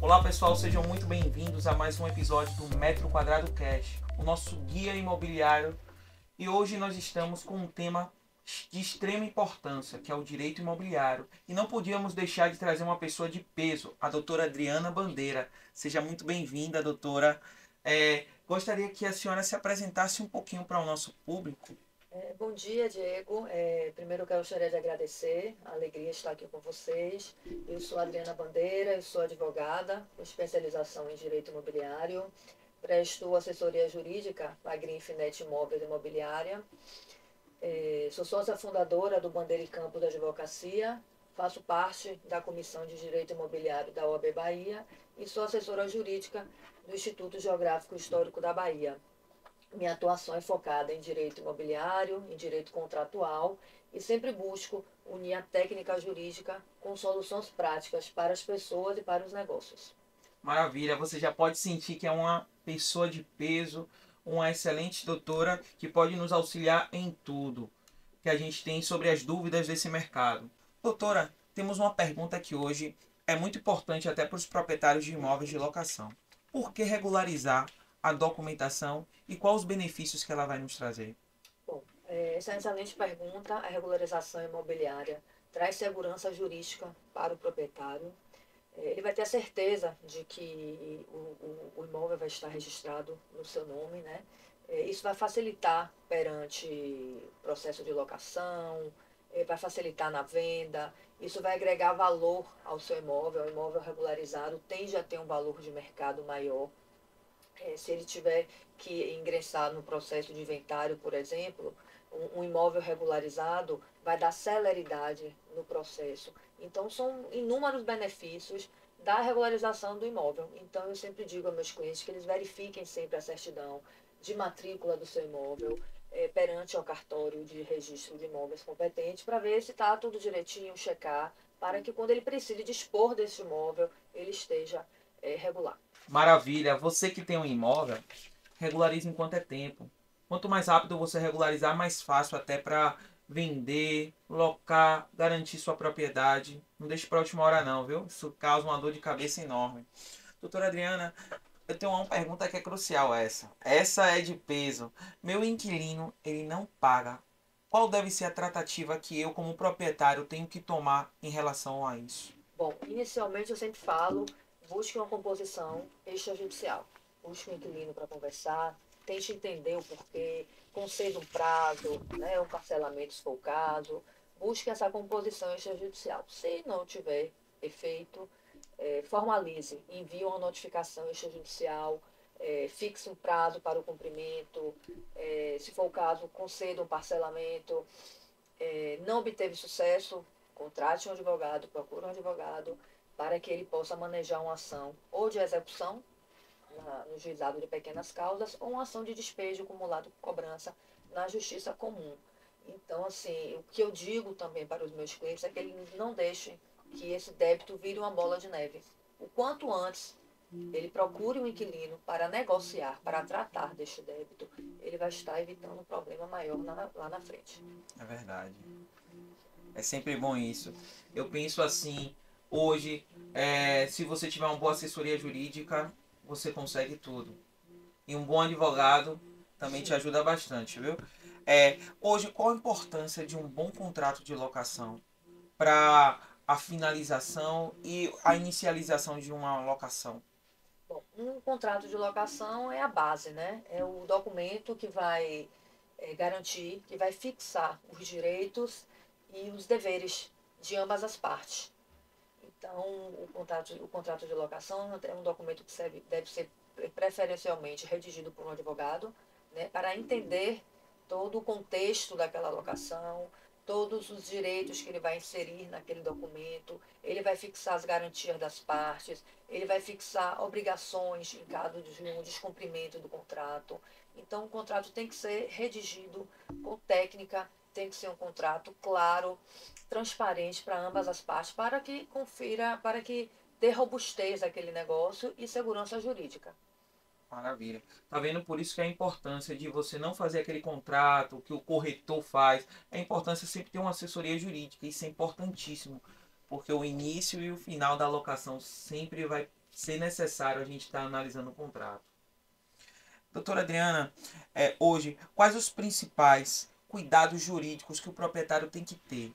Olá pessoal, sejam muito bem-vindos a mais um episódio do Metro Quadrado Cash, o nosso guia imobiliário. E hoje nós estamos com um tema de extrema importância, que é o direito imobiliário. E não podíamos deixar de trazer uma pessoa de peso, a doutora Adriana Bandeira. Seja muito bem-vinda, doutora. Gostaria que a senhora se apresentasse um pouquinho para o nosso público. Bom dia, Diego. Primeiro eu gostaria de agradecer, a alegria estar aqui com vocês. Eu sou Adriana Bandeira, eu sou advogada com especialização em Direito Imobiliário. Presto assessoria jurídica à Greenfinet Imóveis Imobiliária. Sou sócia fundadora do Bandeira e Campos da Advocacia. Faço parte da Comissão de Direito Imobiliário da OAB Bahia e sou assessora jurídica do Instituto Geográfico Histórico da Bahia. Minha atuação é focada em direito imobiliário, em direito contratual e sempre busco unir a técnica jurídica com soluções práticas para as pessoas e para os negócios. Maravilha, você já pode sentir que é uma pessoa de peso, uma excelente doutora que pode nos auxiliar em tudo que a gente tem sobre as dúvidas desse mercado. Doutora, temos uma pergunta que hoje é muito importante até para os proprietários de imóveis de locação. Por que regularizar a documentação e quais os benefícios que ela vai nos trazer? Bom, essa é uma excelente pergunta. A regularização imobiliária traz segurança jurídica para o proprietário. Ele vai ter a certeza de que o imóvel vai estar registrado no seu nome, né? Isso vai facilitar perante o processo de locação, vai facilitar na venda, isso vai agregar valor ao seu imóvel. O imóvel regularizado tende a ter um valor de mercado maior. Se ele tiver que ingressar no processo de inventário, por exemplo, um imóvel regularizado vai dar celeridade no processo. Então, são inúmeros benefícios da regularização do imóvel. Então, eu sempre digo aos meus clientes que eles verifiquem sempre a certidão de matrícula do seu imóvel perante ao cartório de registro de imóveis competente para ver se está tudo direitinho, checar, para que quando ele precise dispor desse imóvel, ele esteja regular. Maravilha, você que tem um imóvel, regularize enquanto é tempo. Quanto mais rápido você regularizar, mais fácil até para vender, locar, garantir sua propriedade. Não deixe para a última hora não, viu? Isso causa uma dor de cabeça enorme. Doutora Adriana, eu tenho uma pergunta que é crucial essa. Essa é de peso. Meu inquilino, ele não paga. Qual deve ser a tratativa que eu, como proprietário, tenho que tomar em relação a isso? Bom, inicialmente eu sempre falo, busque uma composição extrajudicial. Busque um inquilino para conversar, tente entender o porquê, conceda um prazo, né, um parcelamento se for o caso. Busque essa composição extrajudicial. Se não tiver efeito, formalize, envie uma notificação extrajudicial, fixe um prazo para o cumprimento, se for o caso, conceda um parcelamento. Não obteve sucesso, contrate um advogado, procure um advogado para que ele possa manejar uma ação ou de execução no juizado de pequenas causas ou uma ação de despejo acumulado com cobrança na justiça comum. Então, assim, o que eu digo também para os meus clientes é que eles não deixem que esse débito vire uma bola de neve. O quanto antes ele procure um inquilino para negociar, para tratar deste débito, ele vai estar evitando um problema maior lá na frente. É verdade. É sempre bom isso. Eu penso assim, hoje, se você tiver uma boa assessoria jurídica, você consegue tudo. E um bom advogado também te Sim. ajuda bastante, viu? Hoje, qual a importância de um bom contrato de locação para a finalização e a inicialização de uma locação? Bom, um contrato de locação é a base, né? É o documento que vai garantir, que vai fixar os direitos e os deveres de ambas as partes. Então, o contrato de locação é um documento que deve ser preferencialmente redigido por um advogado, né, para entender todo o contexto daquela locação, todos os direitos que ele vai inserir naquele documento, ele vai fixar as garantias das partes, ele vai fixar obrigações em caso de um descumprimento do contrato. Então, o contrato tem que ser redigido com técnica, tem que ser um contrato claro, transparente para ambas as partes, para que confira, para que dê robustez àquele negócio e segurança jurídica. Maravilha. Tá vendo? Por isso que é a importância de você não fazer aquele contrato que o corretor faz. É a importância de sempre ter uma assessoria jurídica. Isso é importantíssimo. Porque o início e o final da locação sempre vai se necessário, a gente está analisando o contrato. Doutora Adriana, hoje, quais os principais cuidados jurídicos que o proprietário tem que ter?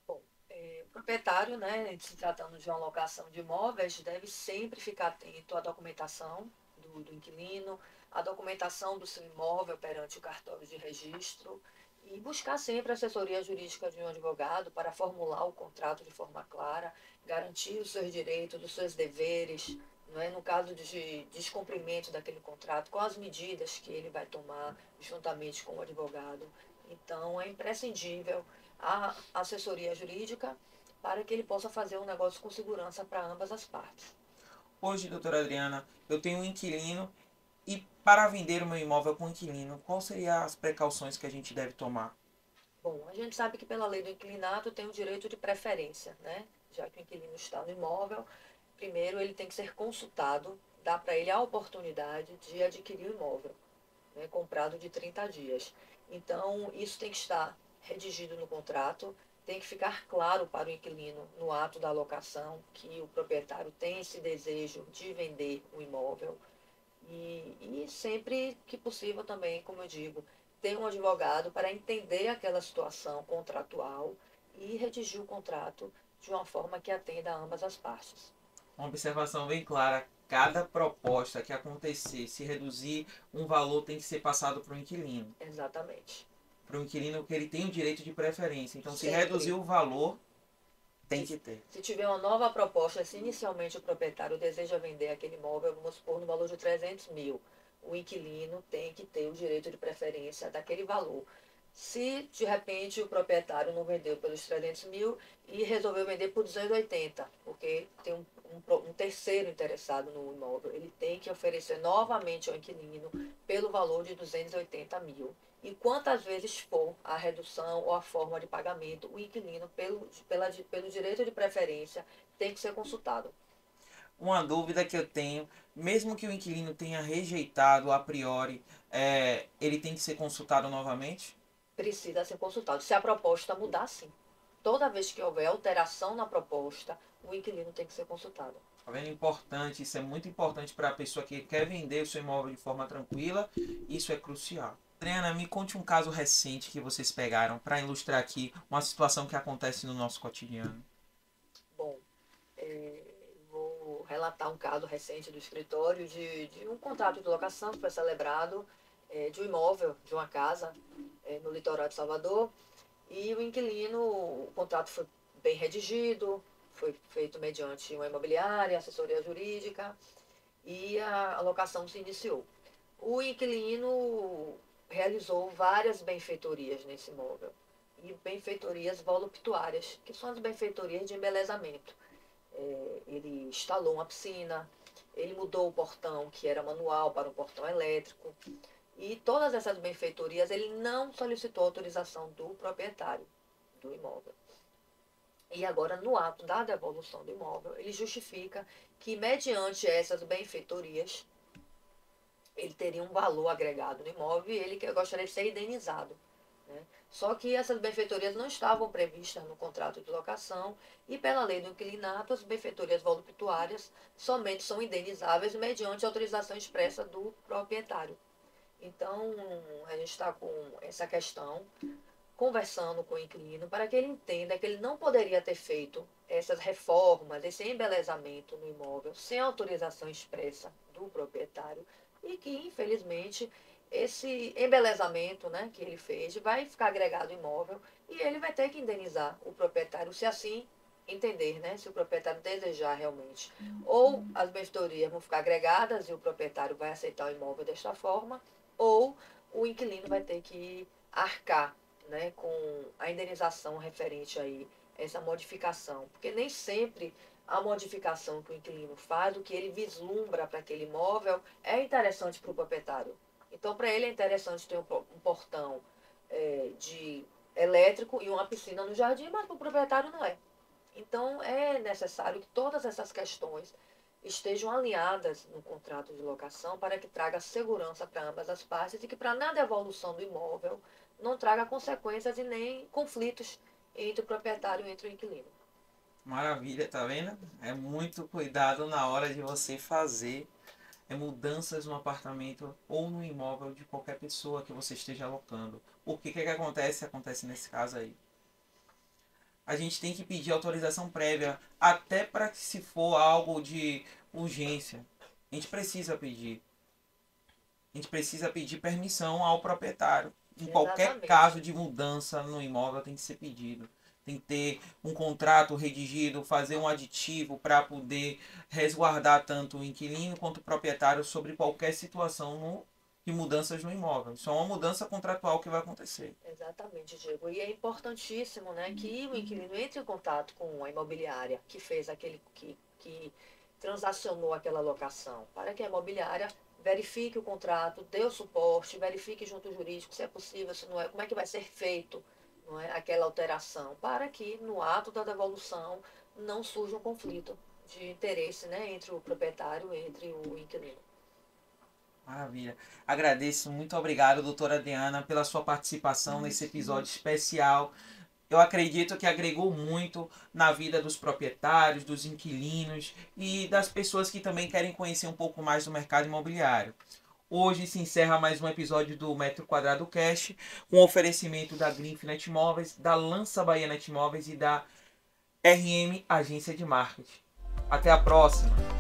Bom, o proprietário, né, se tratando de uma locação de imóveis, deve sempre ficar atento à documentação do inquilino, à documentação do seu imóvel perante o cartório de registro e buscar sempre a assessoria jurídica de um advogado para formular o contrato de forma clara, garantir os seus direitos, os seus deveres, não é? No caso de descumprimento daquele contrato, quais as medidas que ele vai tomar juntamente com o advogado. Então, é imprescindível a assessoria jurídica para que ele possa fazer um negócio com segurança para ambas as partes. Hoje, doutora Adriana, eu tenho um inquilino e para vender o meu imóvel com inquilino, quais seriam as precauções que a gente deve tomar? Bom, a gente sabe que pela lei do inquilinato tem o direito de preferência, né? Já que o inquilino está no imóvel, primeiro ele tem que ser consultado, dá para ele a oportunidade de adquirir o imóvel, né, com prazo de 30 dias. Então, isso tem que estar redigido no contrato, tem que ficar claro para o inquilino no ato da alocação que o proprietário tem esse desejo de vender o imóvel e sempre que possível também, como eu digo, ter um advogado para entender aquela situação contratual e redigir o contrato de uma forma que atenda a ambas as partes. Uma observação bem clara: cada proposta que acontecer, se reduzir um valor, tem que ser passado para o inquilino. Exatamente. Para o inquilino, que ele tem o direito de preferência. Então, se reduzir Sempre. o valor, tem que ter. Se tiver uma nova proposta, se inicialmente o proprietário deseja vender aquele imóvel, vamos supor, no valor de 300 mil, o inquilino tem que ter o direito de preferência daquele valor. Se de repente o proprietário não vendeu pelos 300 mil e resolveu vender por 280, porque tem um terceiro interessado no imóvel, ele tem que oferecer novamente ao inquilino pelo valor de 280 mil. E quantas vezes for a redução ou a forma de pagamento, o inquilino, pelo direito de preferência, tem que ser consultado. Uma dúvida que eu tenho: mesmo que o inquilino tenha rejeitado a priori, ele tem que ser consultado novamente? Precisa ser consultado. Se a proposta mudar, sim. Toda vez que houver alteração na proposta, o inquilino tem que ser consultado. Tá vendo? Importante, isso é muito importante para a pessoa que quer vender o seu imóvel de forma tranquila. Isso é crucial. Adriana, me conte um caso recente que vocês pegaram para ilustrar aqui uma situação que acontece no nosso cotidiano. Bom, vou relatar um caso recente do escritório de um contrato de locação que foi celebrado de um imóvel, de uma casa no litoral de Salvador. E o inquilino, o contrato foi bem redigido, foi feito mediante uma imobiliária, assessoria jurídica e a locação se iniciou. O inquilino realizou várias benfeitorias nesse imóvel e benfeitorias voluptuárias, que são as benfeitorias de embelezamento. Ele instalou uma piscina, ele mudou o portão que era manual para um portão elétrico, e todas essas benfeitorias ele não solicitou autorização do proprietário do imóvel. E agora, no ato da devolução do imóvel, ele justifica que, mediante essas benfeitorias, ele teria um valor agregado no imóvel e ele gostaria de ser indenizado. Né? Só que essas benfeitorias não estavam previstas no contrato de locação e, pela lei do inquilinato, as benfeitorias voluptuárias somente são indenizáveis mediante autorização expressa do proprietário. Então, a gente está com essa questão, conversando com o inquilino, para que ele entenda que ele não poderia ter feito essas reformas, esse embelezamento no imóvel, sem autorização expressa do proprietário, e que, infelizmente, esse embelezamento, né, que ele fez vai ficar agregado ao imóvel e ele vai ter que indenizar o proprietário, se assim entender, né, se o proprietário desejar realmente. Ou as benfeitorias vão ficar agregadas e o proprietário vai aceitar o imóvel desta forma, ou o inquilino vai ter que arcar, né, com a indenização referente aí essa modificação, porque nem sempre a modificação que o inquilino faz, o que ele vislumbra para aquele imóvel, é interessante para o proprietário. Então, para ele é interessante ter um portão de elétrico e uma piscina no jardim, mas para o proprietário não é. Então, é necessário que todas essas questões estejam alinhadas no contrato de locação para que traga segurança para ambas as partes e que, para na devolução do imóvel, não traga consequências e nem conflitos entre o proprietário e entre o inquilino. Maravilha, tá vendo? É muito cuidado na hora de você fazer mudanças no apartamento ou no imóvel de qualquer pessoa que você esteja alocando. Porque o que acontece? Acontece nesse caso aí. A gente tem que pedir autorização prévia, até para que se for algo de urgência. A gente precisa pedir. A gente precisa pedir permissão ao proprietário. Em qualquer caso Exatamente. de mudança no imóvel tem que ser pedido. Tem que ter um contrato redigido, fazer um aditivo para poder resguardar tanto o inquilino quanto o proprietário sobre qualquer situação de mudanças no imóvel. Isso é uma mudança contratual que vai acontecer. Exatamente, Diego. E é importantíssimo, né, que o inquilino entre em contato com a imobiliária que fez que transacionou aquela locação, para que a imobiliária verifique o contrato, dê o suporte, verifique junto ao jurídico se é possível, se não é, como é que vai ser feito, não é, aquela alteração, para que no ato da devolução não surja um conflito de interesse, né, entre o proprietário e entre o inquilino. Maravilha. Agradeço, muito obrigado, doutora Diana, pela sua participação nesse episódio especial. Eu acredito que agregou muito na vida dos proprietários, dos inquilinos e das pessoas que também querem conhecer um pouco mais do mercado imobiliário. Hoje se encerra mais um episódio do Metro Quadrado Cash, com oferecimento da Greenfinet Imóveis, da Lança Baiana Imóveis e da RM Agência de Marketing. Até a próxima!